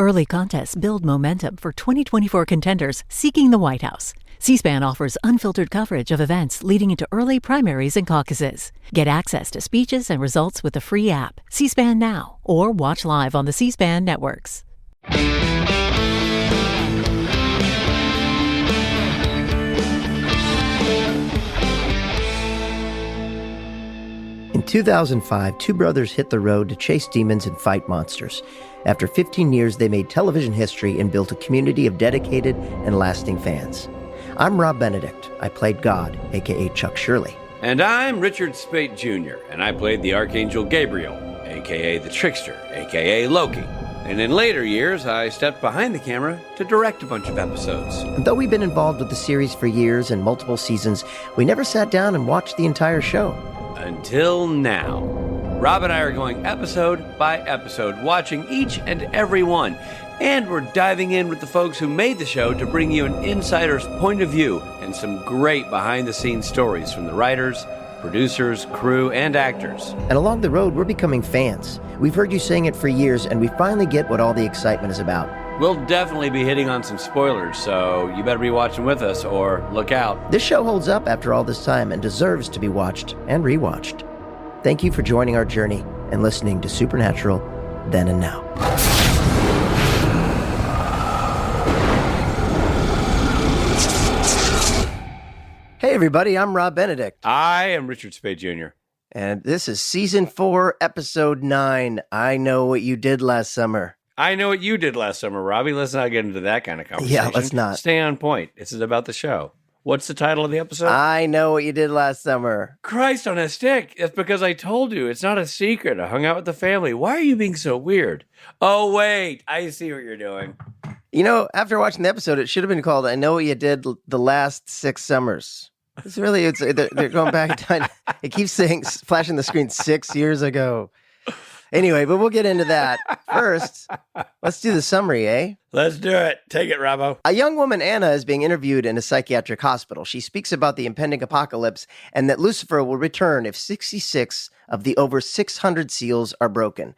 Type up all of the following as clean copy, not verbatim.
Early contests build momentum for 2024 contenders seeking the White House. C-SPAN offers unfiltered coverage of events leading into early primaries and caucuses. Get access to speeches and results with the free app, C-SPAN Now, or watch live on the C-SPAN networks. In 2005, two brothers hit the road to chase demons and fight monsters. After 15 years, they made television history and built a community of dedicated and lasting fans. I'm Rob Benedict. I played God, a.k.a. Chuck Shirley. And I'm Richard Spate Jr., and I played the Archangel Gabriel, a.k.a. the Trickster, a.k.a. Loki. And in later years, I stepped behind the camera to direct a bunch of episodes. And though we've been involved with the series for years and multiple seasons, we never sat down and watched the entire show. Until now. Rob and I are going episode by episode, watching each and every one. And we're diving in with the folks who made the show to bring you an insider's point of view and some great behind-the-scenes stories from the writers, producers, crew, and actors. And along the road, we're becoming fans. We've heard you saying it for years, and we finally get what all the excitement is about. We'll definitely be hitting on some spoilers, so you better be watching with us or look out. This show holds up after all this time and deserves to be watched and rewatched. Thank you for joining our journey and listening to Supernatural Then and Now. Hey everybody, I'm Rob Benedict. I am Richard Spade Jr. And this is Season 4, Episode 9, I Know What You Did Last Summer. I know what you did last summer, Robbie. Let's not get into that kind of conversation. Yeah, let's not. Stay on point. This is about the show. What's the title of the episode? I Know What You Did Last Summer. Christ on a stick. It's because I told you. It's not a secret. I hung out with the family. Why are you being so weird? Oh, wait. I see what you're doing. You know, after watching the episode, it should have been called I Know What You Did the Last 6 Summers. They're going back in time. It keeps flashing the screen 6 years ago. Anyway, but we'll get into that. First, let's do the summary, eh? Let's do it. Take it, Robbo. A young woman, Anna, is being interviewed in a psychiatric hospital. She speaks about the impending apocalypse and that Lucifer will return if 66 of the over 600 seals are broken.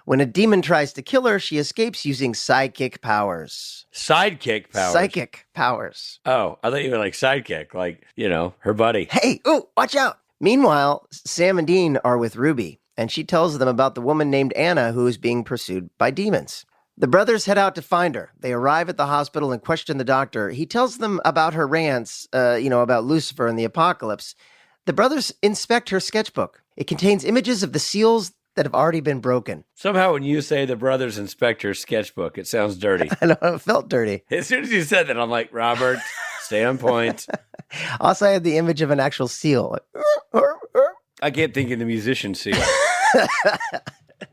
When a demon tries to kill her, she escapes using sidekick powers. Sidekick powers? Psychic powers. Oh, I thought you were like sidekick, like, you know, her buddy. Hey, ooh, watch out. Meanwhile, Sam and Dean are with Ruby, and she tells them about the woman named Anna who is being pursued by demons. The brothers head out to find her. They arrive at the hospital and question the doctor. He tells them about her rants, about Lucifer and the apocalypse. The brothers inspect her sketchbook. It contains images of the seals that have already been broken. Somehow when you say the brothers inspect her sketchbook, it sounds dirty. I know, it felt dirty. As soon as you said that, I'm like, Robert, stay on point. Also, I had the image of an actual seal. I can't think of the musician seal.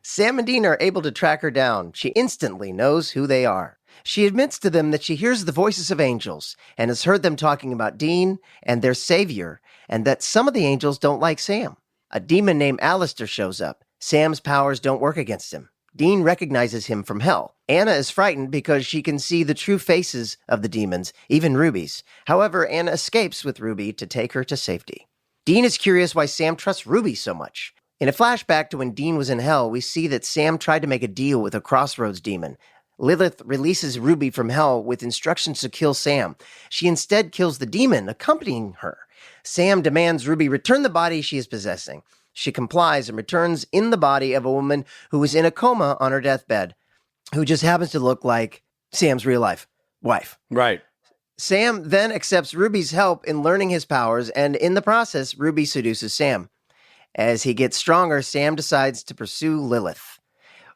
Sam and Dean are able to track her down. She instantly knows who they are. She admits to them that she hears the voices of angels and has heard them talking about Dean and their savior, and that some of the angels don't like Sam. A demon named Alistair shows up. Sam's powers don't work against him. Dean recognizes him from hell. Anna is frightened because she can see the true faces of the demons, even Ruby's. However, Anna escapes with Ruby to take her to safety. Dean is curious why Sam trusts Ruby so much. In a flashback to when Dean was in hell, we see that Sam tried to make a deal with a Crossroads demon. Lilith releases Ruby from hell with instructions to kill Sam. She instead kills the demon accompanying her. Sam demands Ruby return the body she is possessing. She complies and returns in the body of a woman who is in a coma on her deathbed, who just happens to look like Sam's real-life wife. Right. Sam then accepts Ruby's help in learning his powers, and in the process, Ruby seduces Sam. As he gets stronger, Sam decides to pursue Lilith.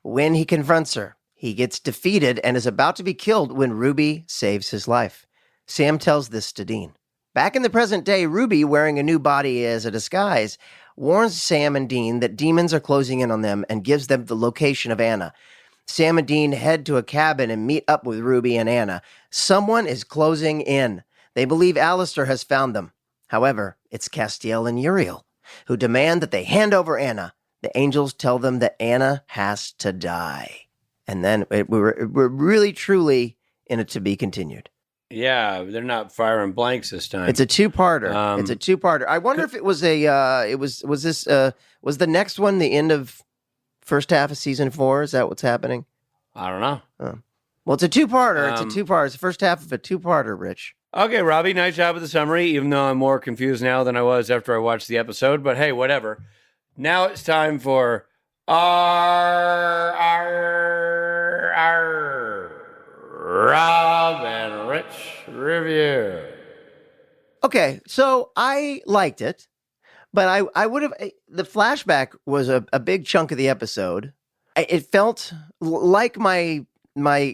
When he confronts her, he gets defeated and is about to be killed when Ruby saves his life. Sam tells this to Dean. Back in the present day, Ruby, wearing a new body as a disguise, warns Sam and Dean that demons are closing in on them and gives them the location of Anna. Sam and Dean head to a cabin and meet up with Ruby and Anna. Someone is closing in. They believe Alistair has found them. However, it's Castiel and Uriel, who demand that they hand over Anna. The angels tell them that Anna has to die. And then we're really, truly in a to be continued. Yeah, they're not firing blanks this time. It's a two-parter. I wonder if it was was the next one the end of first half of season 4? Is that what's happening? I don't know. Well, it's a two-parter. It's a two-parter. It's the first half of a two-parter, Rich. Okay, Robbie, nice job with the summary, even though I'm more confused now than I was after I watched the episode. But hey, whatever. Now it's time for Rob and Rich review. Okay, so I liked it, but I would have. The flashback was a big chunk of the episode. It felt like my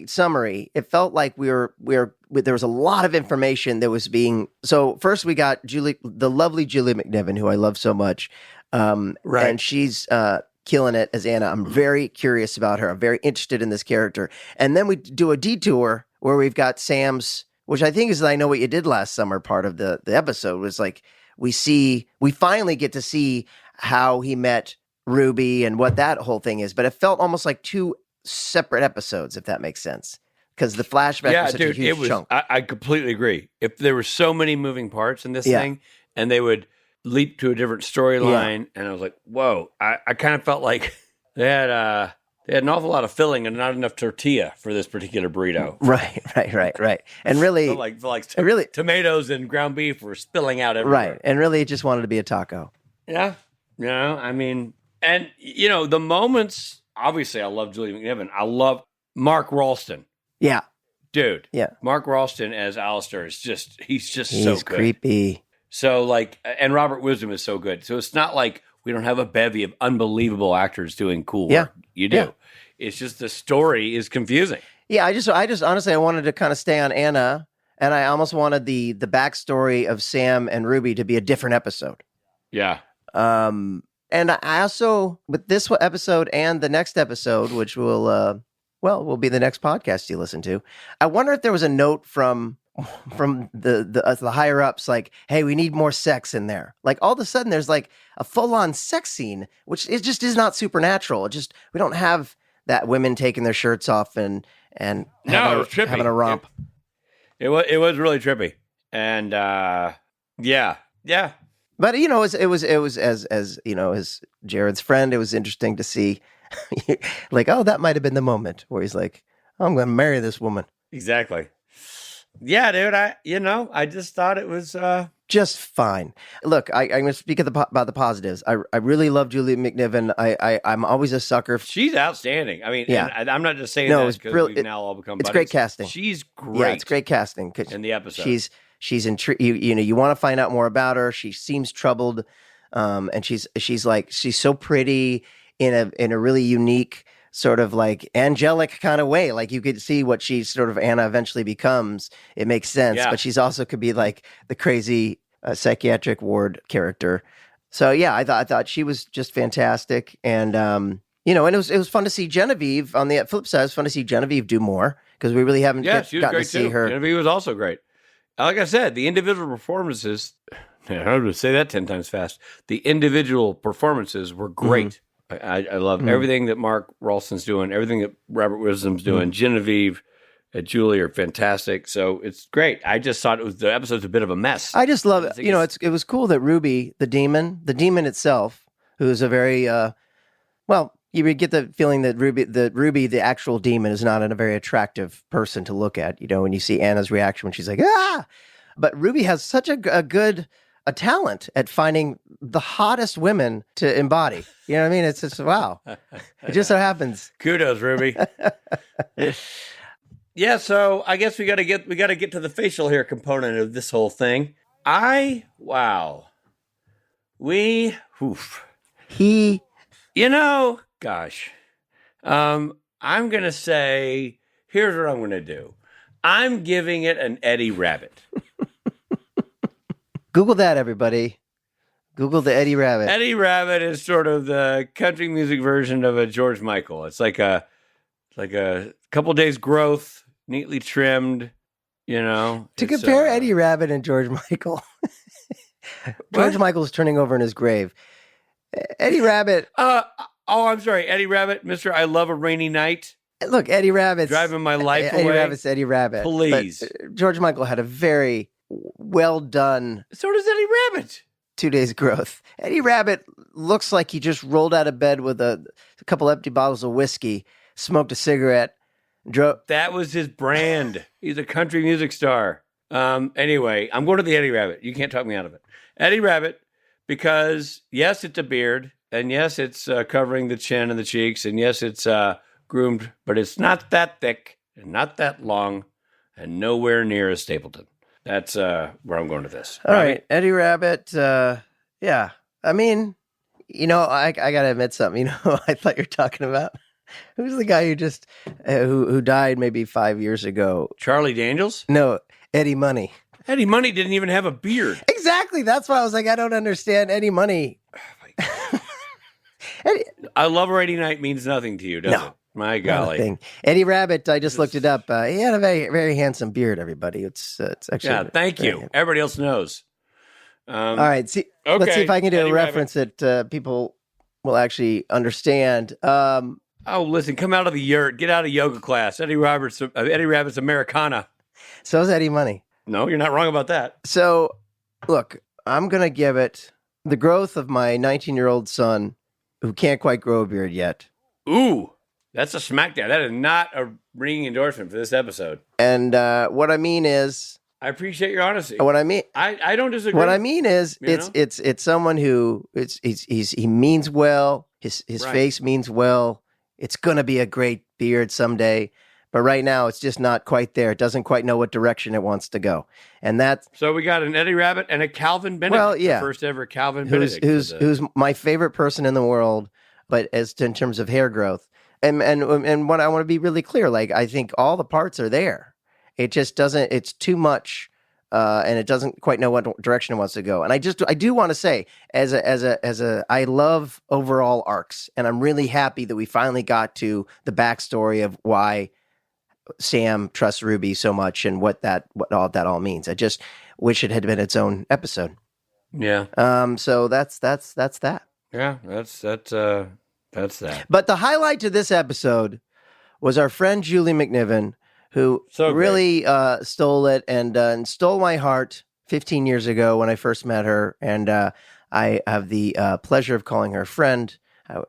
summary. It felt like there was a lot of information that was being. So first we got the lovely Julie McNiven, who I love so much, Right. and she's killing it as Anna. I'm very curious about her. I'm very interested in this character, and then we do a detour where we've got Sam's, which I think is I Know What You Did Last Summer part of the episode was like we finally get to see how he met Ruby and what that whole thing is, but it felt almost like two separate episodes, if that makes sense, because the flashback was such a huge chunk. I completely agree. If there were so many moving parts in this thing, and they would leap to a different storyline, and I was like, whoa, I kind of felt like they had an awful lot of filling and not enough tortilla for this particular burrito. Right. And really, really, tomatoes and ground beef were spilling out everywhere. Right, and really, it just wanted to be a taco. Yeah, I mean, and the moments. Obviously, I love Julie McNiven. I love Mark Ralston. Yeah, dude. Yeah, Mark Ralston as Alistair is he's so good. He's creepy. So and Robert Wisdom is so good. So it's not like we don't have a bevy of unbelievable actors doing cool work. You do. Yeah. It's just the story is confusing. Yeah, I just honestly, I wanted to kind of stay on Anna, and I almost wanted the backstory of Sam and Ruby to be a different episode. Yeah. And I also, with this episode and the next episode, which will be the next podcast you listen to, I wonder if there was a note from the higher ups, like, hey, we need more sex in there. Like all of a sudden, there's like a full on sex scene, which it just is not supernatural. We don't have that women taking their shirts off and having a romp. It was really trippy, and yeah. But it was as as Jared's friend, it was interesting to see, like, oh, that might have been the moment where he's like, oh, I'm going to marry this woman. Exactly. Yeah, dude. I just thought it was just fine. Look, I'm going to speak about the positives. I really love Julie McNiven. I'm always a sucker. She's outstanding. I mean, yeah. And I'm not just saying that because we've now all become buddies. It's great casting. She's great. Yeah, it's great casting in the episode. She's intrigued. You want to find out more about her. She seems troubled, and she's so pretty in a really unique sort of like angelic kind of way. Like you could see what she sort of Anna eventually becomes. It makes sense, but she's also could be like the crazy psychiatric ward character. So yeah, I thought she was just fantastic, and and it was fun to see Genevieve. On the flip side, it was fun to see Genevieve do more because we really haven't gotten to see her. Genevieve was also great. Like I said, the individual performances, I would say that 10 times fast. The individual performances were great. Mm-hmm. I love everything that Mark Ralston's doing, everything that Robert Wisdom's doing. Genevieve and Julie are fantastic. So it's great. I just thought the episode's a bit of a mess. I just love it. It was cool that Ruby, the demon itself, who's a very, you would get the feeling that Ruby, the actual demon, is not a very attractive person to look at. When you see Anna's reaction when she's like, ah! But Ruby has such a good talent at finding the hottest women to embody. You know what I mean? It's just, wow. It just so happens. Kudos, Ruby. Yeah, so I guess we got to get to the facial hair component of this whole thing. Gosh, I'm going to say, here's what I'm going to do. I'm giving it an Eddie Rabbit. Google that, everybody. Google the Eddie Rabbit. Eddie Rabbit is sort of the country music version of a George Michael. It's like a couple days growth, neatly trimmed, To compare Eddie Rabbit and George Michael. George Michael's turning over in his grave. Eddie Rabbit... I'm sorry, Eddie Rabbit, Mr. I Love a Rainy Night. Look, Eddie Rabbit's... Driving my life Eddie away. Rabbit's Eddie Rabbit. Please. But George Michael had a very well done... So does Eddie Rabbit. 2 days growth. Eddie Rabbit looks like he just rolled out of bed with a couple empty bottles of whiskey, smoked a cigarette, That was his brand. He's a country music star. Anyway, I'm going to the Eddie Rabbit. You can't talk me out of it. Eddie Rabbit, because yes, it's a beard, and yes, it's covering the chin and the cheeks, and yes, it's groomed, but it's not that thick and not that long, and nowhere near as Stapleton. That's where I'm going to this. All right, Eddie Rabbit. Yeah, I mean, I gotta admit something. I thought you were talking about who's the guy who just who died maybe 5 years ago? Charlie Daniels? No, Eddie Money. Eddie Money didn't even have a beard. Exactly. That's why I was like, I don't understand Eddie Money. I Love Rainy Night means nothing to you, does it? My golly. Nothing. Eddie Rabbit, I just looked it up. He had a very, very handsome beard, everybody. It's actually... thank you. Everybody else knows. All right. Let's see if I can do Eddie a reference that people will actually understand. Listen, come out of the yurt. Get out of yoga class. Eddie Rabbit's Americana. So is Eddie Money. No, you're not wrong about that. So, look, I'm going to give it the growth of my 19-year-old son who can't quite grow a beard yet. Ooh, that's a smackdown. That is not a ringing endorsement for this episode. And what I mean is... I appreciate your honesty. What I mean... I don't disagree. What I mean is, it's someone who... he means well. His face means well. It's going to be a great beard someday. But right now, it's just not quite there. It doesn't quite know what direction it wants to go. And that's... So we got an Eddie Rabbit and a Calvin Benedict. Well, yeah. The first ever Calvin Benedict. Who's my favorite person in the world, but in terms of hair growth. And what I want to be really clear, like, I think all the parts are there. It just doesn't... It's too much, and it doesn't quite know what direction it wants to go. And I do want to say, I love overall arcs, and I'm really happy that we finally got to the backstory of why Sam trusts Ruby so much and what all that means. I just wish it had been its own episode. Yeah. So that's that. Yeah, that's that. But the highlight to this episode was our friend Julie McNiven, who really stole it and stole my heart 15 years ago when I first met her. And I have the pleasure of calling her a friend.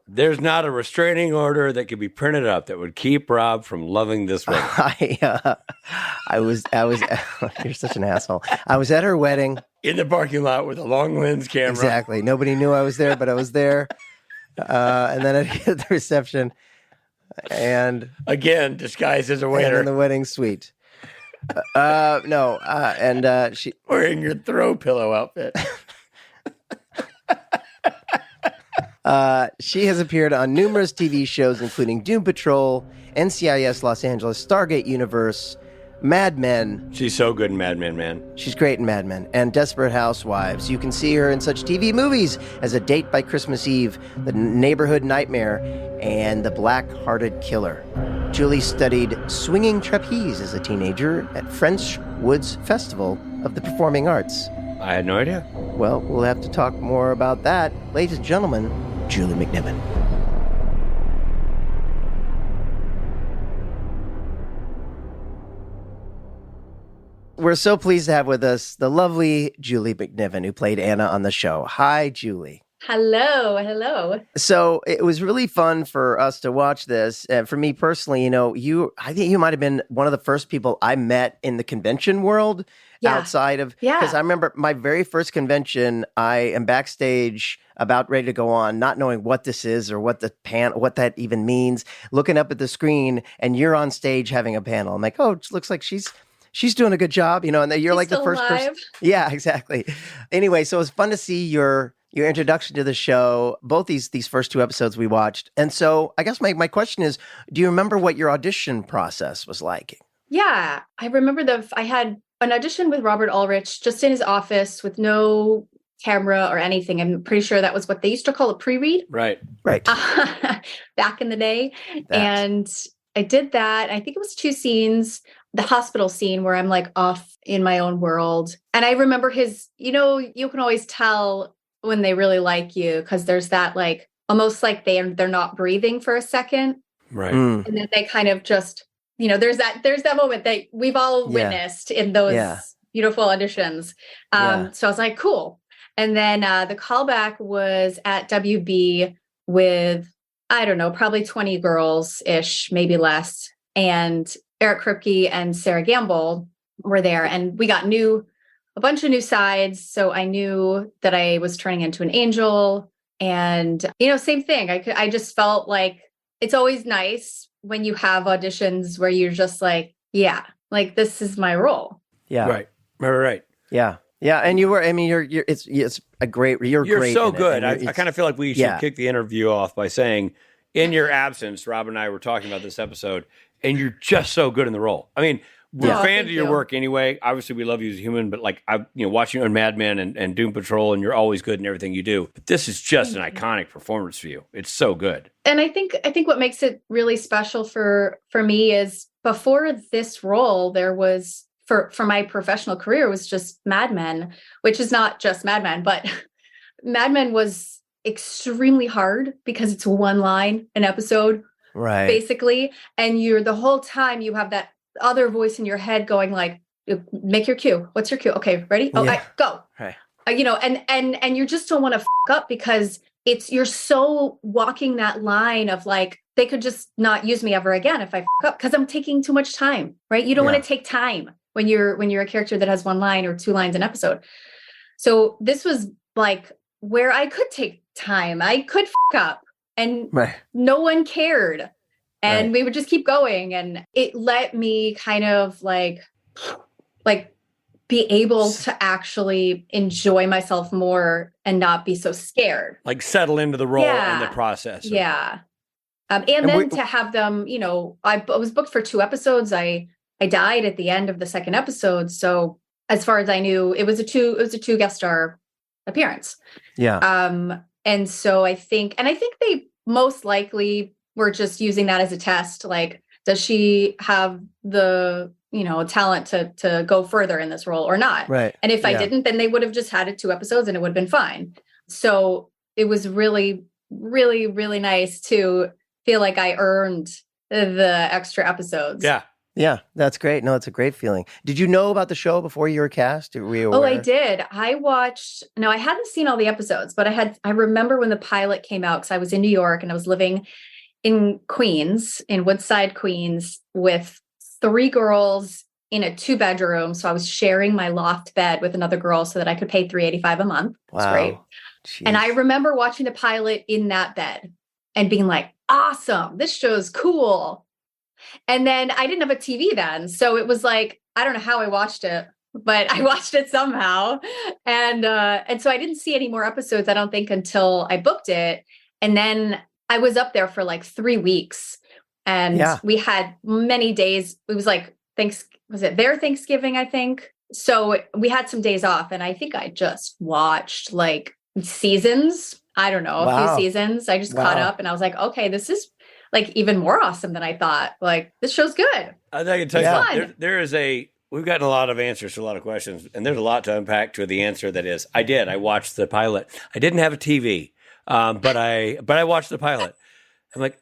There's not a restraining order that could be printed up that would keep Rob from loving this woman. I was. You're such an asshole. I was at her wedding in the parking lot with a long lens camera. Exactly. Nobody knew I was there, but I was there. And then I hit the reception, and again disguised as a waiter in the wedding suite. She wearing your throw pillow outfit. She has appeared on numerous TV shows, including Doom Patrol, NCIS Los Angeles, Stargate Universe, Mad Men. She's so good in Mad Men, man. She's great in Mad Men, and Desperate Housewives. You can see her in such TV movies as A Date by Christmas Eve, The Neighborhood Nightmare, and The Black-Hearted Killer. Julie studied swinging trapeze as a teenager at French Woods Festival of the Performing Arts. I had no idea. Well, we'll have to talk more about that. Ladies and gentlemen, Julie McNiven. We're so pleased to have with us the lovely Julie McNiven, who played Anna on the show. Hi, Julie. Hello. So it was really fun for us to watch this. And for me personally, I think you might have been one of the first people I met in the convention world outside of, because I remember my very first convention, I am backstage about ready to go on, not knowing what this is or what what that even means, looking up at the screen, and you're on stage having a panel. I'm like, oh, it looks like she's doing a good job, and you're like the first person. Yeah, exactly. Anyway, so it was fun to see your introduction to the show, both these first two episodes we watched. And so I guess my question is, do you remember what your audition process was like? Yeah, I remember I had an audition with Robert Ulrich just in his office with no camera or anything. I'm pretty sure that was what they used to call a pre-read. Right. Back in the day. And I did that. I think it was 2 scenes. The hospital scene where I'm like off in my own world. And I remember his, you can always tell when they really like you because there's that like almost like they're not breathing for a second. Right. And then they kind of just, there's that moment that we've all witnessed in those beautiful auditions. So I was like, cool. And then the callback was at WB with, I don't know, probably 20 girls-ish, maybe less. and Eric Kripke and Sarah Gamble were there, and we got a bunch of new sides. So I knew that I was turning into an angel, and same thing. I just felt like it's always nice when you have auditions where you're just like, yeah, like this is my role. Yeah. Right. Yeah. Yeah. And you were, I mean, it's a great, you're great. So good. I kind of feel like we should kick the interview off by saying, in your absence, Rob and I were talking about this episode, and you're just so good in the role. I mean, we're fans of your work anyway. Obviously, we love you as a human, but like watching you on Mad Men and Doom Patrol, and you're always good in everything you do. But this is just an iconic performance for you. It's so good. And I think what makes it really special for me is before this role, there was for my professional career was just Mad Men, which is not just Mad Men, but Mad Men was extremely hard because it's one line an episode, right? Basically, and you're the whole time you have that other voice in your head going like, make your cue. What's your cue? Okay, ready? Oh, go. Right. And you just don't want to up because you're so walking that line of like, they could just not use me ever again if I up because I'm taking too much time, right? You don't want to take time when you're a character that has one line or two lines an episode. So this was like where I could take time. I could up and no one cared. And we would just keep going. And it let me kind of like be able to actually enjoy myself more and not be so scared. Like settle into the role and the process. Yeah. And then to have them, I was booked for 2 episodes. I died at the end of the second episode. So as far as I knew, it was a two guest star appearance. Yeah. And so I think they most likely we're just using that as a test. Like, does she have the, talent to go further in this role or not? Right. And if I didn't, then they would have just had it 2 episodes and it would have been fine. So it was really, really, really nice to feel like I earned the extra episomes. Yeah. Yeah, that's great. No, it's a great feeling. Did you know about the show before you were cast? Were you aware? Oh, I did. I hadn't seen all the episodes, but I remember when the pilot came out because I was in New York and I was living in Queens, in Woodside, Queens, with 3 girls in a 2-bedroom. So I was sharing my loft bed with another girl so that I could pay $385 a month. Wow. It's great. Jeez. And I remember watching the pilot in that bed and being like, awesome, this show's cool. And then I didn't have a TV then. So it was like, I don't know how I watched it, but I watched it somehow. And so I didn't see any more episodes, I don't think, until I booked it. And then I was up there for like 3 weeks and we had many days. It was like, was it their Thanksgiving, I think? So we had some days off and I think I just watched like seasons. I don't know, a few seasons. I just caught up and I was like, okay, this is like even more awesome than I thought. Like this show's good. I can tell you, there is we've gotten a lot of answers to a lot of questions and there's a lot to unpack to the answer that is, I watched the pilot. I didn't have a TV. But I watched the pilot. I'm like,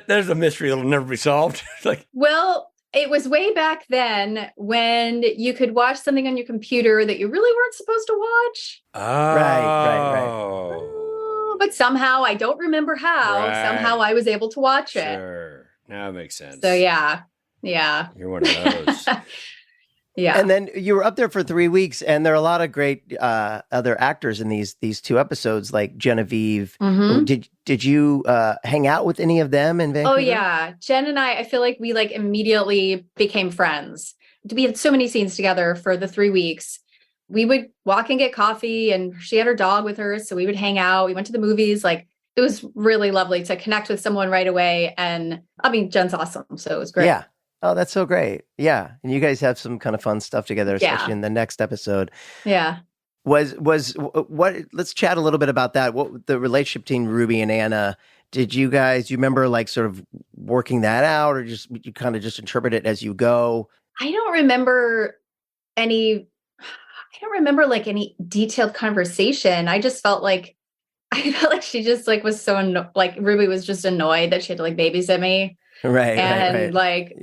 there's a mystery that'll never be solved. Like, well, it was way back then when you could watch something on your computer that you really weren't supposed to watch. Oh, right. But somehow I don't remember how. Somehow I was able to watch it. Sure, now it makes sense. So yeah, you're one of those. Yeah. And then you were up there for 3 weeks, and there are a lot of great other actors in these 2 episodes, like Genevieve. Mm-hmm. Did you hang out with any of them in Vancouver? Oh yeah, Jen and I feel like we like immediately became friends. We had so many scenes together for the 3 weeks. We would walk and get coffee, and she had her dog with her, so we would hang out. We went to the movies. Like it was really lovely to connect with someone right away. And I mean, Jen's awesome, so it was great. Yeah. Oh, that's so great. Yeah. And you guys have some kind of fun stuff together, especially in the next episode. Yeah. Was what, let's chat a little bit about that. What the relationship between Ruby and Anna, do you remember like sort of working that out, or just you kind of just interpret it as you go? I don't remember any any detailed conversation. I felt like she just like was so like Ruby was just annoyed that she had to like babysit me. Right. And like,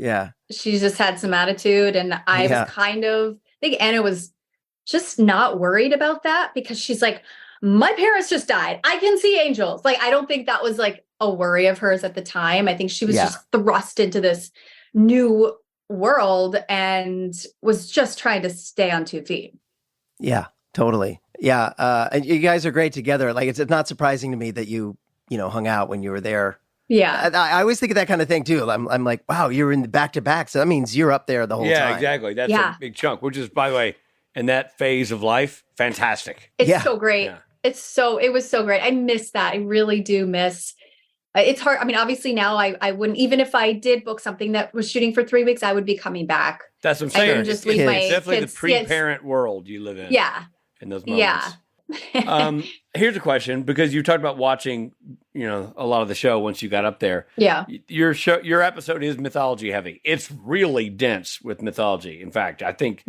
she just had some attitude. And I was I think Anna was just not worried about that because she's like, my parents just died. I can see angels. Like, I don't think that was like a worry of hers at the time. I think she was just thrust into this new world and was just trying to stay on 2 feet. Yeah, totally. Yeah. And you guys are great together. Like, it's not surprising to me that you hung out when you were there. Yeah. I always think of that kind of thing too. I'm like, wow, you're in the back-to-back. So that means you're up there the whole time. Yeah, exactly. That's a big chunk, which is, by the way, in that phase of life, fantastic. It's so great. Yeah. It was so great. I miss that. I really do miss. It's hard. I mean, obviously now I wouldn't, even if I did book something that was shooting for 3 weeks, I would be coming back. That's what I'm saying. I wouldn't just leave my it's definitely kids. the pre-parent world you live in. Yeah. In those moments. Yeah. Here's a question, because you talked about watching, a lot of the show once you got up there. Yeah. Your episode is mythology heavy. It's really dense with mythology. In fact, I think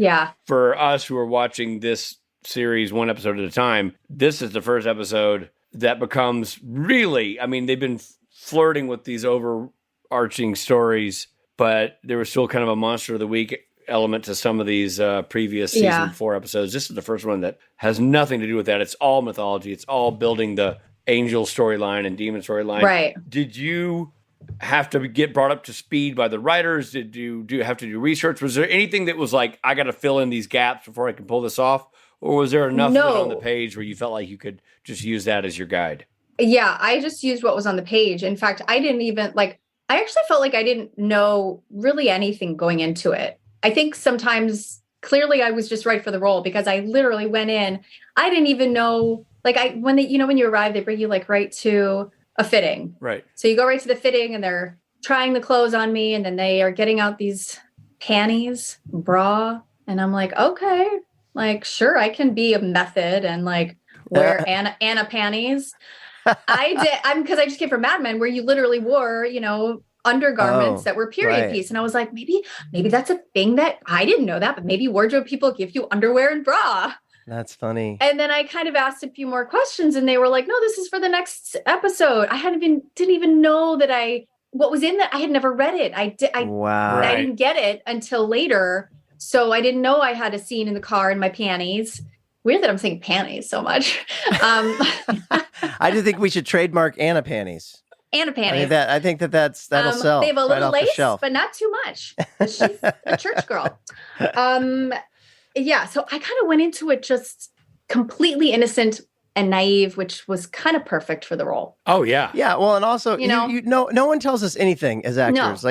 for us who are watching this series one episode at a time, this is the first episode that becomes really, I mean, they've been flirting with these overarching stories, but there was still kind of a monster of the week element to some of these previous season 4 episodes. This is the first one that has nothing to do with that. It's all mythology. It's all building the angel storyline and demon storyline. Right. Did you have to get brought up to speed by the writers? Did you have to do research? Was there anything that was like, I got to fill in these gaps before I can pull this off? Or was there enough of it on the page where you felt like you could just use that as your guide? Yeah, I just used what was on the page. In fact, I didn't even I actually felt like I didn't know really anything going into it. I think sometimes clearly I was just right for the role, because I literally went in. I didn't even know, when you arrive, they bring you right to a fitting. Right. So you go right to the fitting and they're trying the clothes on me, and then they are getting out these panties, bra. And I'm like, okay, sure, I can be a method and wear Anna panties. Because I just came from Mad Men, where you literally wore, undergarments that were period piece. And I was like, maybe that's a thing that I didn't know that, but maybe wardrobe people give you underwear and bra. That's funny. And then I kind of asked a few more questions, and they were like, no, this is for the next episode. I didn't even know that what was in that. I had never read it. I didn't get it until later. So I didn't know I had a scene in the car in my panties. Weird that I'm saying panties so much. I do think we should trademark Anna panties. Anna panties. I think that'll sell. They have a little lace, the but not too much. She's a church girl. Yeah. So I kind of went into it just completely innocent and naive, which was kind of perfect for the role. Oh yeah. Yeah. Well, and also, no one tells us anything as actors.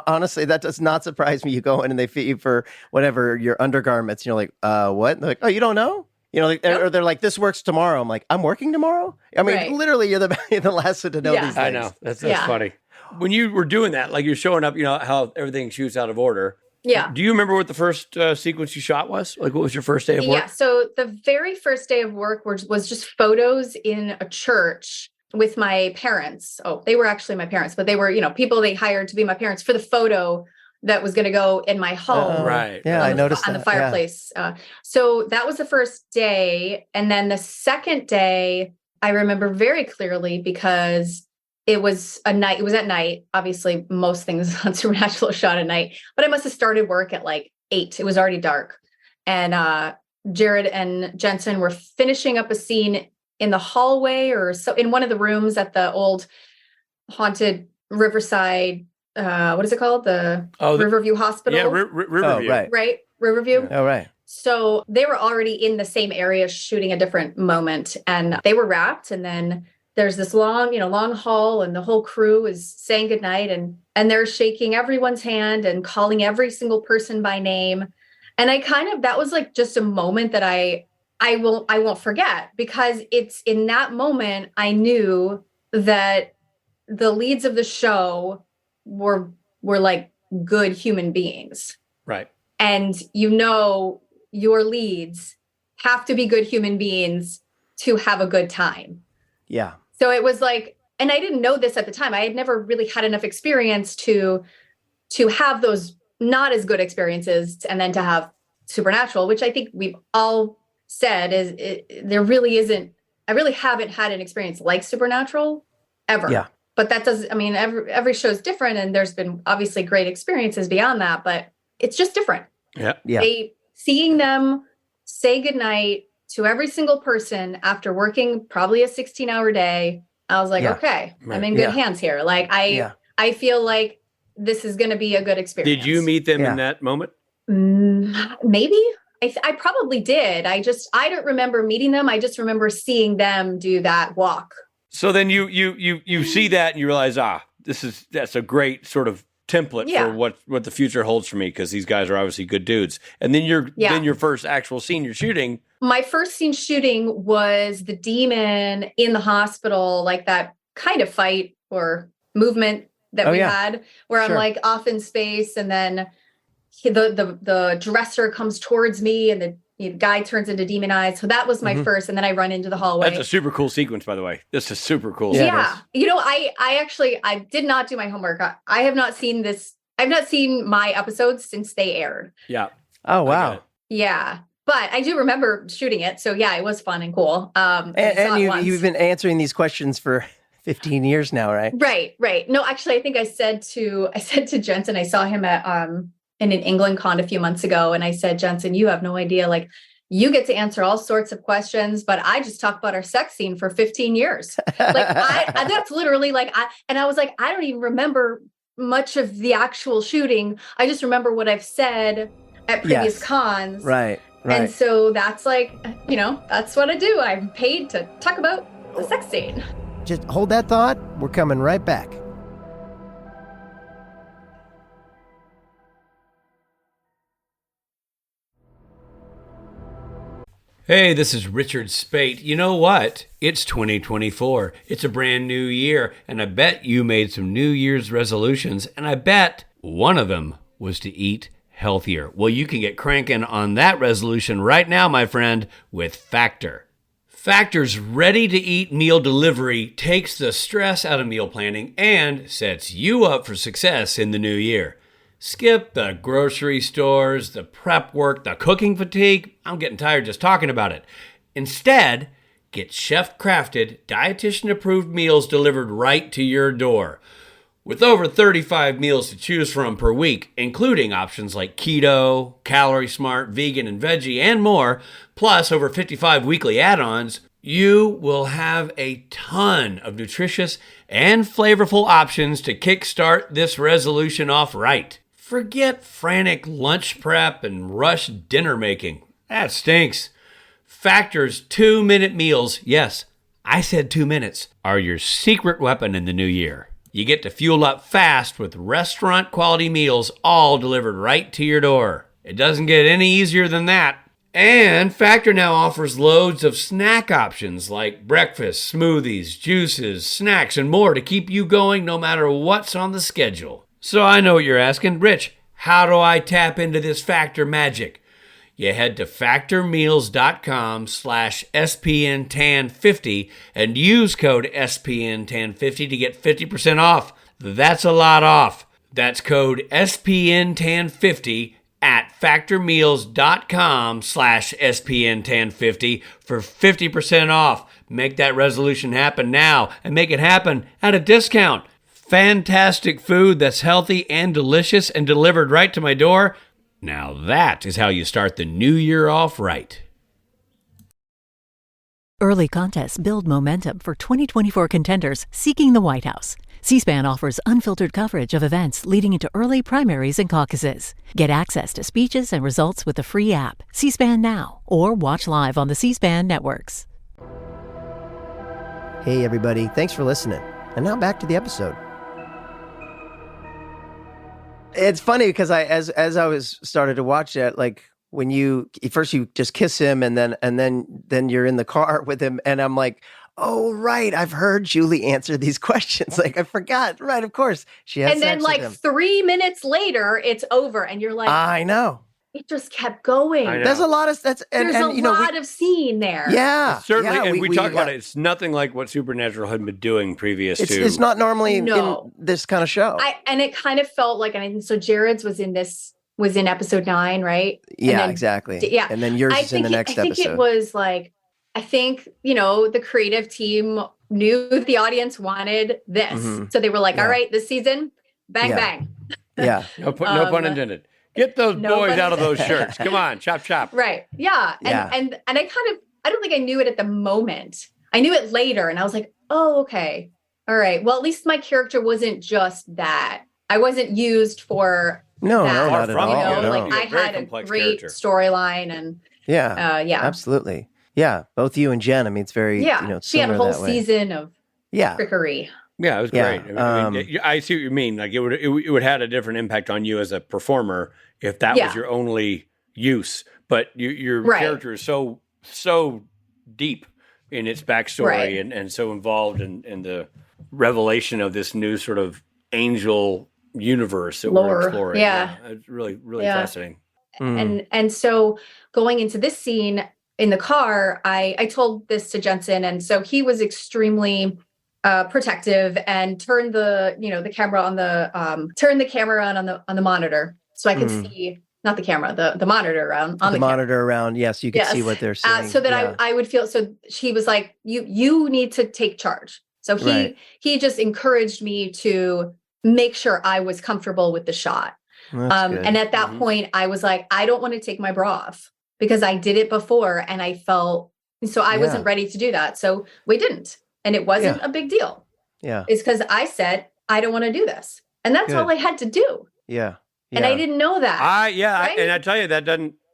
Honestly, that does not surprise me. You go in and they fit you for whatever your undergarments. And you're like, what? And they're like, oh, you don't know? Or they're like, this works tomorrow. I'm like, I'm working tomorrow? I mean, literally, you're the last one to know these things. I know. That's funny. When you were doing that, you're showing up, how everything shoots out of order. Yeah. Do you remember what the first sequence you shot was? What was your first day of work? Yeah. So the very first day of work was just photos in a church with my parents. Oh, they were actually my parents, but they were, people they hired to be my parents for the photo that was going to go in my home. Right. Yeah, I noticed on the fireplace. Yeah. So that was the first day. And then the second day, I remember very clearly because it was at night. Obviously, most things on Supernatural are shot at night, but I must have started work at 8. It was already dark. And Jared and Jensen were finishing up a scene in the hallway or so in one of the rooms at the old haunted Riverside. What is it called? The Riverview Hospital. Yeah, Riverview. Right. Riverview. Oh, right. So they were already in the same area shooting a different moment, and they were wrapped. And then there's this long hall, and the whole crew is saying goodnight, and they're shaking everyone's hand and calling every single person by name. And that was just a moment that I won't forget, because it's in that moment I knew that the leads of the show were good human beings. Right. And your leads have to be good human beings to have a good time. Yeah. So it was and I didn't know this at the time. I had never really had enough experience to have those not as good experiences, and then to have Supernatural, which I think we've all said there really isn't. I really haven't had an experience like Supernatural ever. Yeah. But that doesn't, every show is different, and there's been obviously great experiences beyond that, but it's just different. Yeah. Yeah. Seeing them say goodnight to every single person after working probably a 16-hour day, I was like, Yeah. okay, Right. I'm in good hands here. Like I feel like this is going to be a good experience. Did you meet them in that moment? Maybe. I probably did. I don't remember meeting them. I just remember seeing them do that walk. So then you see that and you realize, that's a great sort of template for what the future holds for me, because these guys are obviously good dudes. And then your first actual scene you're shooting. My first scene shooting was the demon in the hospital, like that kind of fight or movement that we had, where I'm like off in space, and then the dresser comes towards me, and the guy turns into demon eyes. So that was my first, and then I run into the hallway. That's a super cool sequence, by the way. This is super cool. Yeah. I did not do my homework. I have not seen this. I've not seen my episodes since they aired. Yeah. Oh, wow. Yeah. But I do remember shooting it. So yeah, it was fun and cool. And you've been answering these questions for 15 years now, right? Right. No, actually, I think I said to Jensen, I saw him at in an England con a few months ago. And I said, Jensen, you have no idea. Like, you get to answer all sorts of questions, but I just talked about our sex scene for 15 years. Like that's literally like, I was like, I don't even remember much of the actual shooting. I just remember what I've said at previous cons. Right. And so that's like, that's what I do. I'm paid to talk about the sex scene. Just hold that thought. We're coming right back. Hey, this is Richard Spate. You know what? It's 2024. It's a brand new year, and I bet you made some New Year's resolutions, and I bet one of them was to eat healthier. Well, you can get cranking on that resolution right now, my friend, with Factor. Factor's ready-to-eat meal delivery takes the stress out of meal planning and sets you up for success in the new year. Skip the grocery stores, the prep work, the cooking fatigue. I'm getting tired just talking about it. Instead, get chef-crafted, dietitian-approved meals delivered right to your door. With over 35 meals to choose from per week, including options like keto, calorie smart, vegan, and veggie, and more, plus over 55 weekly add-ons, you will have a ton of nutritious and flavorful options to kickstart this resolution off right. Forget frantic lunch prep and rush dinner making. That stinks. Factor's 2-minute meals, yes, I said 2 minutes, are your secret weapon in the new year. You get to fuel up fast with restaurant-quality meals all delivered right to your door. It doesn't get any easier than that. And Factor now offers loads of snack options like breakfast, smoothies, juices, snacks, and more to keep you going no matter what's on the schedule. So I know what you're asking, Rich, how do I tap into this Factor magic? You head to factormeals.com/SPNTAN50 and use code SPNTAN50 to get 50% off. That's a lot off. That's code SPNTAN50 at factormeals.com/SPNTAN50 for 50% off. Make that resolution happen now and make it happen at a discount. Fantastic food that's healthy and delicious and delivered right to my door. Now that is how you start the new year off right. Early contests build momentum for 2024 contenders seeking the White House. C-SPAN offers unfiltered coverage of events leading into early primaries and caucuses. Get access to speeches and results with the free app, C-SPAN Now, or watch live on the C-SPAN networks. Hey, everybody. Thanks for listening. And now back to the episode. It's funny because as I was started to watch it, like when you just kiss him and then you're in the car with him, and I'm like, oh right, I've heard Julie answer these questions. Like I forgot, right? Of course, she has. And then like 3 minutes later, it's over, and you're like, I know. It just kept going. There's a lot of there's a lot of scene there. Yeah, certainly. And we talk about it. It's nothing like what Supernatural had been doing previous to. It's not normally in this kind of show. And it kind of felt like, so Jared's was in episode 9, right? Yeah, then, exactly. Yeah, and then yours is in the next episode. I think it was like, the creative team knew the audience wanted this, so they were like, all right, this season, bang bang. Yeah, no pun intended. Get those boys out of those shirts. Come on, chop, chop. Right. Yeah. And I don't think I knew it at the moment. I knew it later and I was like, oh, okay. All right. Well, at least my character wasn't just that. I wasn't used for No, that. not at all. No. Like I had a great storyline and absolutely. Yeah. Both you and Jen. I mean, it's very, she had a whole season of trickery. Yeah, it was great. I mean, I see what you mean. Like it would had a different impact on you as a performer if that was your only use. But your character is so deep in its backstory and so involved in the revelation of this new sort of angel universe that we're exploring. Yeah, it's really fascinating. And so going into this scene in the car, I told this to Jensen, and so he was extremely protective and turned the camera on the monitor so I could see, not the camera, the monitor around on the monitor around. Yes, you could see what they're saying. So that I would feel. So he was like, you need to take charge. So he just encouraged me to make sure I was comfortable with the shot. And at that point, I was like, I don't want to take my bra off because I did it before and I felt so I wasn't ready to do that. So we didn't. And it wasn't a big deal. Yeah. It's because I said, I don't want to do this. And that's all I had to do. Yeah. And I didn't know that. Right? And I tell you,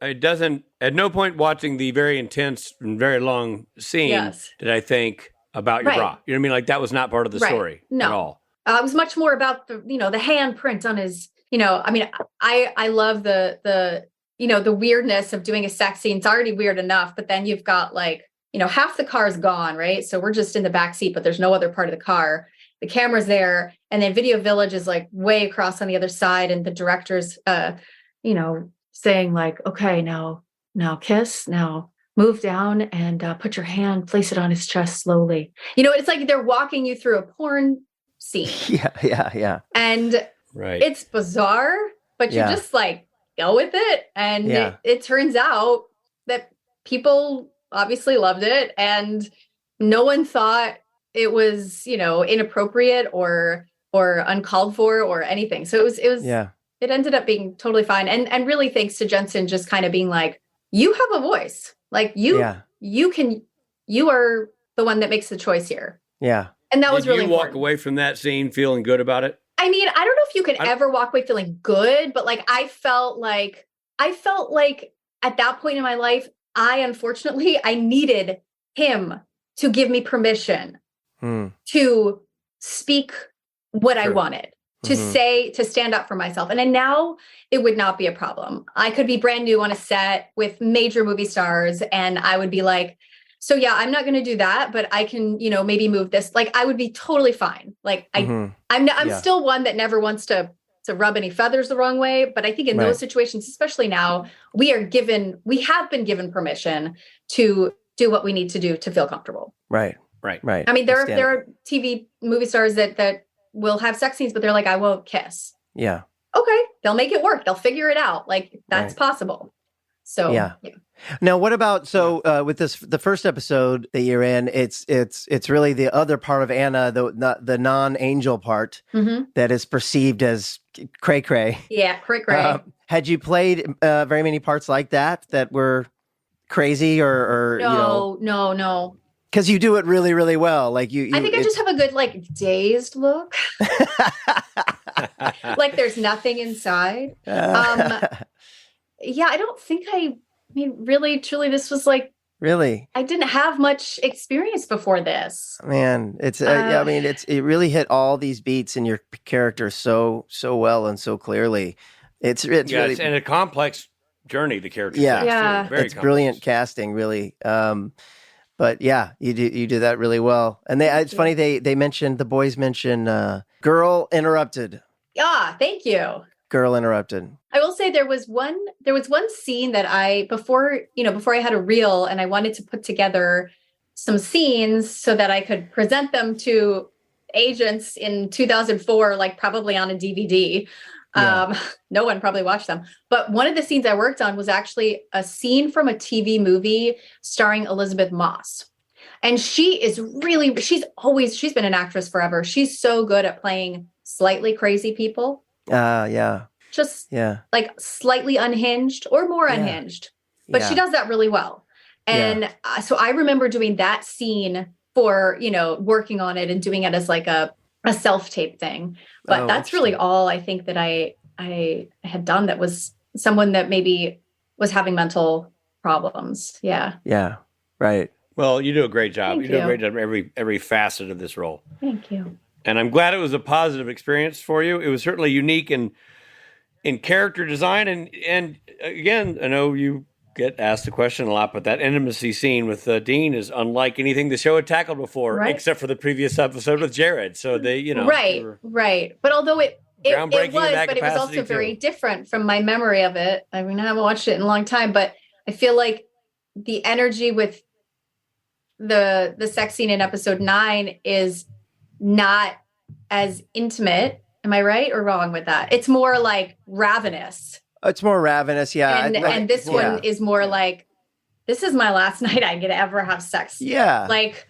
it doesn't, at no point watching the very intense and very long scene did I think about your bra. You know what I mean? Like that was not part of the story at all. It was much more about the handprint on his, I mean, I love the weirdness of doing a sex scene. It's already weird enough, but then you've got like, half the car's gone, right? So we're just in the back seat, but there's no other part of the car. The camera's there. And then Video Village is like way across on the other side. And the director's, saying like, okay, now kiss, now move down and put your hand, place it on his chest slowly. It's like they're walking you through a porn scene. Yeah. And it's bizarre, but you just like go with it. And it turns out that people obviously loved it. And no one thought it was, inappropriate or uncalled for or anything. So it ended up being totally fine. And really thanks to Jensen just kind of being like, you have a voice. Like you are the one that makes the choice here. Yeah. And that was really important. Did you walk away from that scene feeling good about it? I mean, I don't know if you can ever walk away feeling good, but like, I felt like at that point in my life, I needed him to give me permission to speak what I wanted, to say, to stand up for myself. And then now it would not be a problem. I could be brand new on a set with major movie stars and I would be like, so yeah, I'm not going to do that, but I can, maybe move this. Like I would be totally fine. Like I'm still one that never wants to rub any feathers the wrong way. But I think in those situations, especially now, we have been given permission to do what we need to do to feel comfortable. Right. I mean, there are TV movie stars that will have sex scenes, but they're like, I won't kiss. Yeah. Okay. They'll make it work. They'll figure it out. Like that's possible. So, yeah. Now, what about, with the first episode that you're in, it's really the other part of Anna, the non-angel part that is perceived as cray-cray. Yeah, cray-cray. Had you played very many parts like that were crazy or No. Because you do it really, really well. Like I think I just have a good like dazed look. Like there's nothing inside. Yeah, I don't think really, truly, this was like, really, I didn't have much experience before this. Man, it really hit all these beats in your character so well and so clearly. It's really, it's a complex journey. The character, very it's complex. Brilliant casting, really. But yeah, you do that really well. And it's funny the boys mention Girl Interrupted. Yeah, thank you. Girl Interrupted. I will say there was one scene that before I had a reel and I wanted to put together some scenes so that I could present them to agents in 2004, like probably on a DVD. Yeah. No one probably watched them. But one of the scenes I worked on was actually a scene from a TV movie starring Elizabeth Moss. And she's been an actress forever. She's so good at playing slightly crazy people. Just like slightly unhinged or more unhinged. But she does that really well. And so I remember doing that scene for, working on it and doing it as like a self-tape thing. But that's really all I think that I had done that was someone that maybe was having mental problems. Yeah. Yeah. Right. Well, you do a great job. Thank You do a you. great job in every facet of this role. Thank you. And I'm glad it was a positive experience for you. It was certainly unique in character design. And again, I know you get asked the question a lot, but that intimacy scene with Dean is unlike anything the show had tackled before, Right. except for the previous episode with Jared. So they, Right. But although it groundbreaking was, in that but it was capacity, also very too. different from my memory of it. I mean, I haven't watched it in a long time, but I feel like the energy with the sex scene in episode 9 is not as intimate. Am I right or wrong with that? It's more like ravenous. It's more ravenous. Yeah. And this one is more like, this is my last night I could ever have sex. Yeah. Like,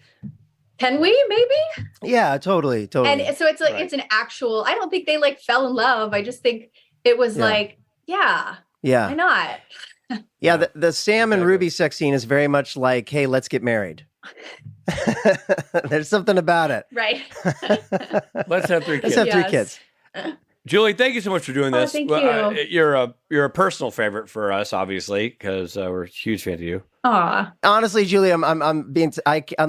can we maybe? Yeah, totally. And so it's like, it's an actual, I don't think they like fell in love. I just think it was like, yeah, why not? Yeah. The Sam and Ruby sex scene is very much like, hey, let's get married. There's something about it. Right. Let's have 3 kids. Let's have 3 kids. Julie, thank you so much for doing this. Thank you. You're a personal favorite for us, obviously, because we're a huge fan of you. Aw. Honestly, Julie, I'm being.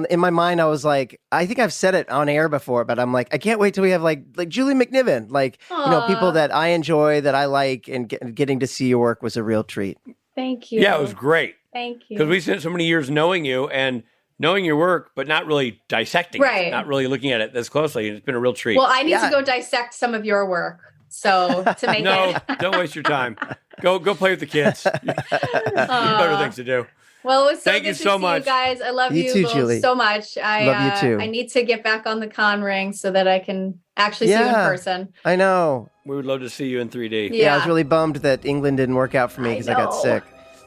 In my mind, I was like, I think I've said it on air before, but I'm like, I can't wait till we have like Julie McNiven, like people that I enjoy, that I like, and getting to see your work was a real treat. Thank you. Yeah, it was great. Thank you. Because we spent so many years knowing you and knowing your work, but not really dissecting it, not really looking at it this closely. It's been a real treat. Well, I need to go dissect some of your work. So to make it. Don't waste your time. Go play with the kids. You better things to do. Well, it was so Thank good you to so see much. you guys. I love you too, both Julie. so much. Love you too. I need to get back on the con ring so that I can actually see you in person. I know. We would love to see you in 3D. Yeah, I was really bummed that England didn't work out for me because I got sick.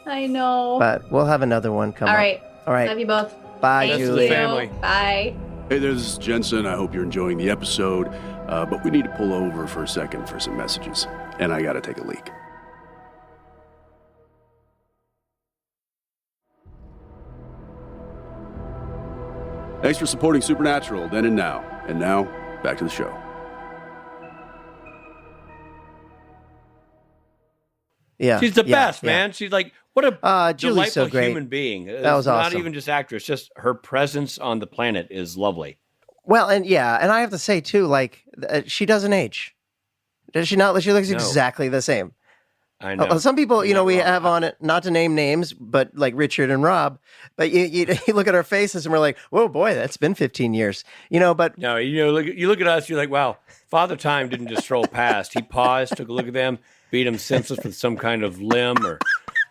I know. But we'll have another one come up. All right. Love you both. Bye, Thank Julie. you. Family. Bye. Hey there, this is Jensen. I hope you're enjoying the episode, but we need to pull over for a second for some messages, and I gotta take a leak. Thanks for supporting Supernatural then and now. And now, back to the show. Yeah. She's the best, man. She's like, what a Julie's delightful so great. human being. That was awesome. Not even just actress, just her presence on the planet is lovely. Well, and I have to say too, like she doesn't age. Does she not? She looks exactly the same. I know. Some people, we have on it, not to name names, but like Richard and Rob, but you look at our faces and we're like, whoa, boy, that's been 15 years, but. No, you look at us, you're like, wow, Father Time didn't just stroll past. He paused, took a look at them, beat them senseless with some kind of limb or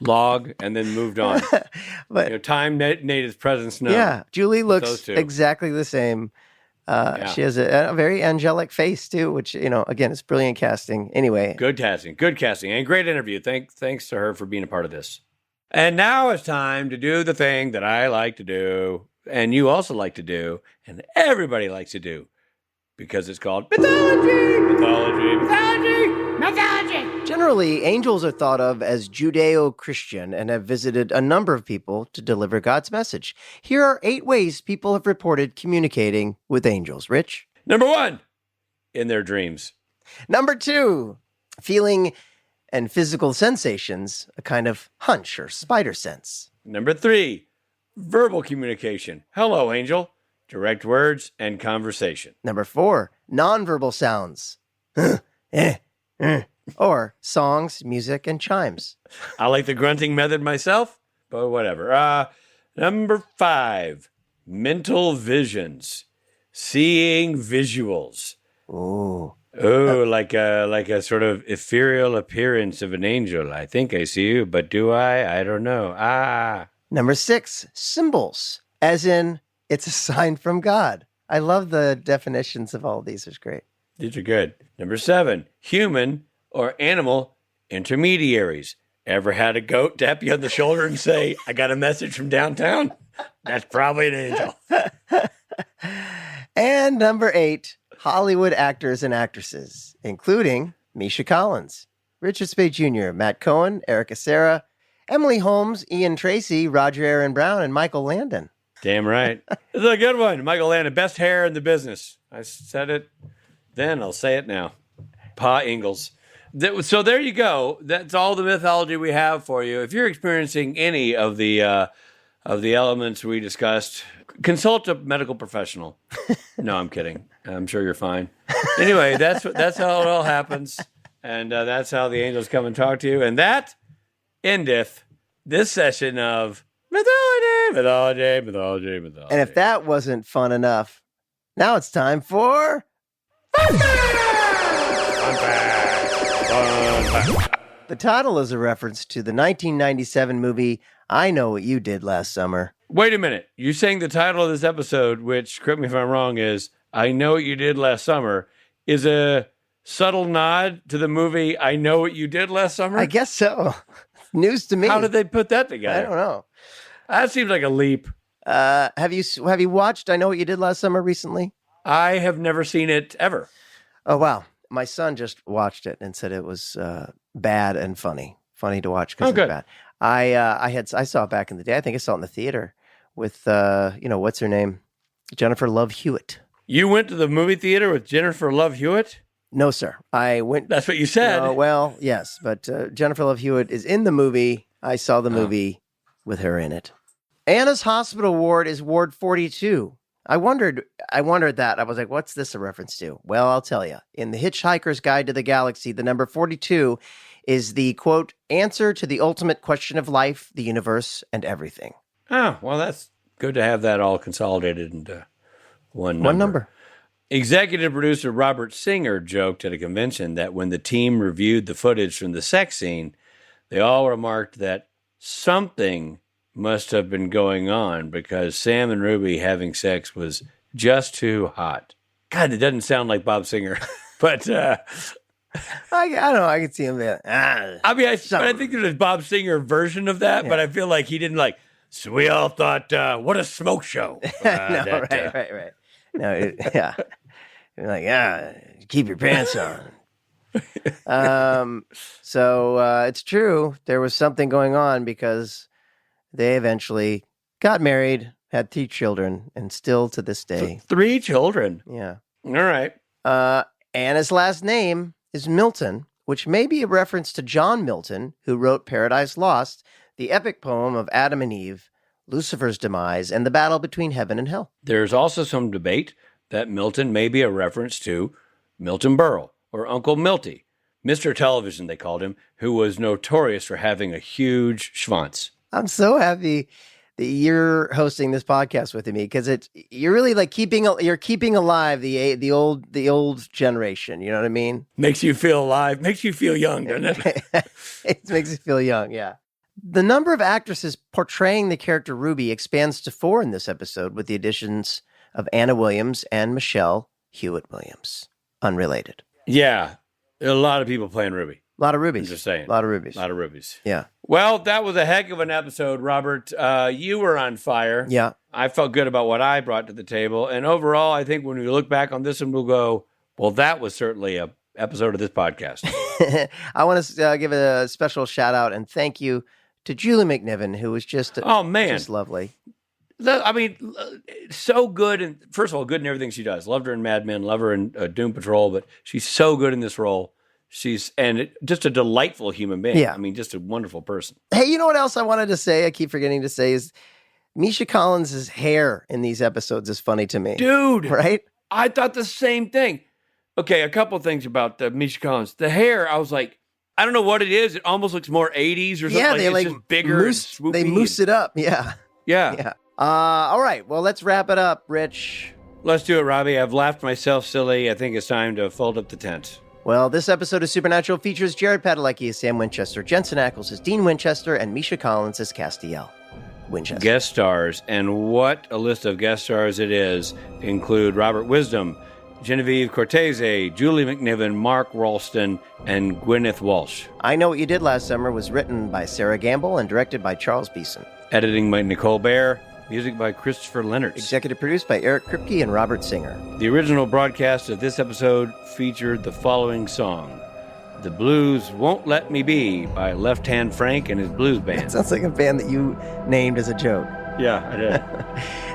log, and then moved on. But time made his presence known. Yeah, Julie looks exactly the same. She has a very angelic face too, which, again, it's brilliant casting. Anyway. Good casting, and great interview. Thanks to her for being a part of this. And now it's time to do the thing that I like to do, and you also like to do, and everybody likes to do, because it's called mythology. Generally, angels are thought of as Judeo-Christian and have visited a number of people to deliver God's message. Here are 8 ways people have reported communicating with angels. Rich? Number 1, in their dreams. Number 2, feeling and physical sensations, a kind of hunch or spider sense. Number 3, verbal communication. Hello, angel. Direct words and conversation. Number 4, nonverbal sounds. Or songs, music, and chimes. I like the grunting method myself, but whatever. Number 5, mental visions. Seeing visuals. Ooh. Oh, like a sort of ethereal appearance of an angel. I think I see you, but do I? I don't know. Number 6, symbols, as in it's a sign from God. I love the definitions of all of these. It's great. These are good. Number 7, human or animal intermediaries. Ever had a goat tap you on the shoulder and say, I got a message from downtown? That's probably an angel. And number 8, Hollywood actors and actresses, including Misha Collins, Richard Spade Jr., Matt Cohen, Erica Serra, Emily Holmes, Ian Tracy, Roger Aaron Brown, and Michael Landon. Damn right. This is a good one. Michael Landon, best hair in the business. I said it then, I'll say it now. Pa Ingalls. So there you go. That's all the mythology we have for you. If you're experiencing any of the elements we discussed, consult a medical professional. No, I'm kidding. I'm sure you're fine. Anyway, that's how it all happens, and that's how the angels come and talk to you. And that endeth this session of mythology. And if that wasn't fun enough, now it's time for The title is a reference to the 1997 movie I Know What You Did Last Summer. Wait a minute. You're saying the title of this episode, which, correct me if I'm wrong, is I Know What You Did Last Summer, is a subtle nod to the movie I Know What You Did Last Summer? I guess so. News to me. How did they put that together? I don't know. That seems like a leap. Have you watched I Know What You Did Last Summer recently? I have never seen it ever. Oh, wow. My son just watched it and said it was bad and funny. Funny to watch because it's bad. I saw it back in the day. I think I saw it in the theater with what's her name? Jennifer Love Hewitt. You went to the movie theater with Jennifer Love Hewitt? No, sir. I went. That's what you said. Well, yes, but Jennifer Love Hewitt is in the movie. I saw the movie with her in it. Anna's hospital ward is Ward 42. I wondered that. I was like, what's this a reference to? Well, I'll tell you. In The Hitchhiker's Guide to the Galaxy, the number 42 is the, quote, answer to the ultimate question of life, the universe, and everything. Oh, well, that's good to have that all consolidated into one number. One number. Executive producer Robert Singer joked at a convention that when the team reviewed the footage from the sex scene, they all remarked that something must have been going on because Sam and Ruby having sex was just too hot. God, it doesn't sound like Bob Singer, but I don't know. I could see him there. I think there's a Bob Singer version of that, but I feel like he didn't like. So we all thought, what a smoke show! Right. No, yeah. You're like, keep your pants on. So it's true. There was something going on because they eventually got married, had 3 children, and still to this day. 3 children? Yeah. All right. Anna's last name is Milton, which may be a reference to John Milton, who wrote Paradise Lost, the epic poem of Adam and Eve, Lucifer's demise, and the battle between heaven and hell. There's also some debate that Milton may be a reference to Milton Berle, or Uncle Milty, Mr. Television, they called him, who was notorious for having a huge schwanz. I'm so happy that you're hosting this podcast with me because you're really like keeping alive the old generation. You know what I mean? Makes you feel alive. Makes you feel young, doesn't it? It makes you feel young. Yeah. The number of actresses portraying the character Ruby expands to 4 in this episode with the additions of Anna Williams and Michelle Hewitt Williams. Unrelated. Yeah. A lot of people playing Ruby. A lot of Rubies. I'm just saying. A lot of Rubies. A lot of Rubies. Yeah. Well, that was a heck of an episode, Robert. You were on fire. Yeah. I felt good about what I brought to the table. And overall, I think when we look back on this one, we'll go, well, that was certainly an episode of this podcast. I want to give a special shout out and thank you to Julie McNiven, who was just just lovely. I mean, so good. And first of all, good in everything she does. Loved her in Mad Men, love her in Doom Patrol, but she's so good in this role. Just a delightful human being. Yeah. I mean, just a wonderful person. Hey, you know what else I wanted to say? I keep forgetting to say is Misha Collins' hair in these episodes is funny to me. Dude. Right? I thought the same thing. Okay, a couple of things about Misha Collins. The hair, I was like, I don't know what it is. It almost looks more 80s or something. Yeah, it's just bigger and swoopy. They moose it up. Yeah. Yeah. All right. Well, let's wrap it up, Rich. Let's do it, Robbie. I've laughed myself silly. I think it's time to fold up the tent. Well, this episode of Supernatural features Jared Padalecki as Sam Winchester, Jensen Ackles as Dean Winchester, and Misha Collins as Castiel Winchester. Guest stars, and what a list of guest stars it is, include Robert Wisdom, Genevieve Cortese, Julie McNiven, Mark Ralston, and Gwyneth Walsh. I Know What You Did Last Summer was written by Sarah Gamble and directed by Charles Beeson. Editing by Nicole Baer. Music by Christopher Leonard. Executive produced by Eric Kripke and Robert Singer. The original broadcast of this episode featured the following song, The Blues Won't Let Me Be by Left Hand Frank and his blues band. It sounds like a band that you named as a joke. Yeah, I did.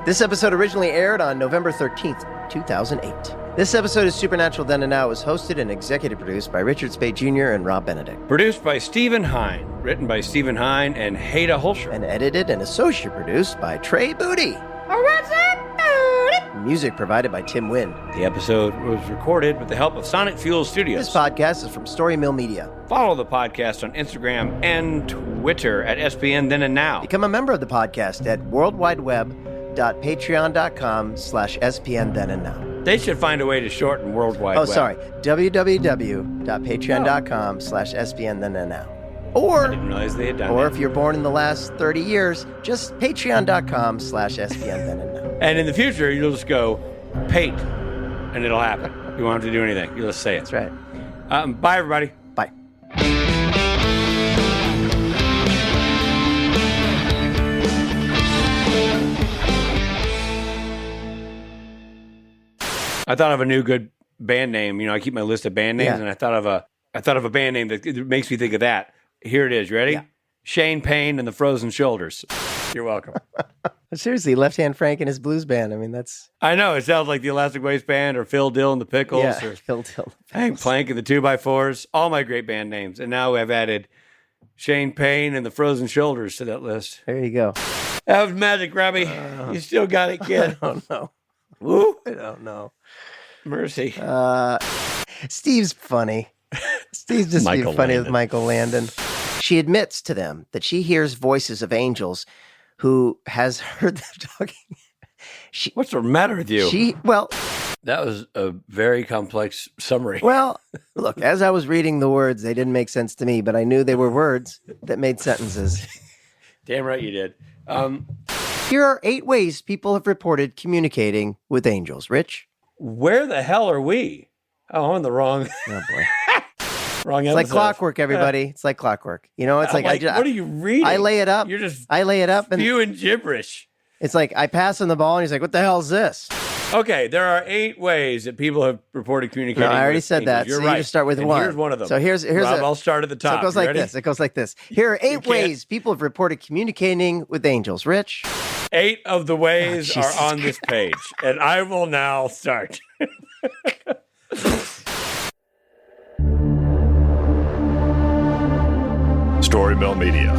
This episode originally aired on November 13th, 2008. This episode of Supernatural Then and Now was hosted and executive produced by Richard Spade Jr. and Rob Benedict. Produced by Stephen Hine. Written by Stephen Hine and Haida Holscher. And edited and associate produced by Trey Booty. What's up, Booty? Music provided by Tim Wynn. The episode was recorded with the help of Sonic Fuel Studios. This podcast is from Story Mill Media. Follow the podcast on Instagram and Twitter at SPN Then and Now. Become a member of the podcast at worldwideweb.patreon.com/SPN Then and Now. They should find a way to shorten World Wide Web. www.patreon.com/SPN Then and Now. Or, I didn't realize they had done or that. if you're born in the last 30 years, just patreon.com/SPN Then and Now. And in the future, you'll just go, Pate, and it'll happen. You won't have to do anything. You'll just say it. That's right. Bye, everybody. Bye. I thought of a new good band name. You know, I keep my list of band names, and I thought of a band name that makes me think of that. Here it is. You ready? Yeah. Shane Payne and the Frozen Shoulders. You're welcome. Seriously, Left Hand Frank and his blues band. I mean, that's... I know. It sounds like the Elastic Waist Band or Phil Dill and the Pickles Yeah, or Phil Dill. Hank Plank and the 2x4s. All my great band names. And now I've added Shane Payne and the Frozen Shoulders to that list. There you go. That was magic, Robbie. You still got it, kid. I don't know. Woo. I don't know. Mercy. Steve's funny. Steve's just being Michael funny Landon. with Michael Landon. She admits to them that she hears voices of angels who has heard them talking. What's the matter with you? That was a very complex summary. Well, look, as I was reading the words, they didn't make sense to me, but I knew they were words that made sentences. Damn right you did. Here are 8 ways people have reported communicating with angels. Rich? Where the hell are we? Oh, I'm in the wrong. Oh, boy. Wrong It's episode. like clockwork, everybody. It's like clockwork. You know, it's like, what are you reading? I lay it up. You're just I lay it up, and spewing gibberish. it's like I pass him the ball, and he's like, "What the hell is this?" Okay, there are 8 ways that people have reported communicating. No, I already with said angels. that. You're so right. you just start with And one. Here's one of them. So here's Rob, a, I'll start at the top. So it goes You like ready? this. It goes like this. Here are 8 can't- ways people have reported communicating with angels. Rich? 8 of the ways Oh, Jesus are on this page, and I will now start. Story Mill Media.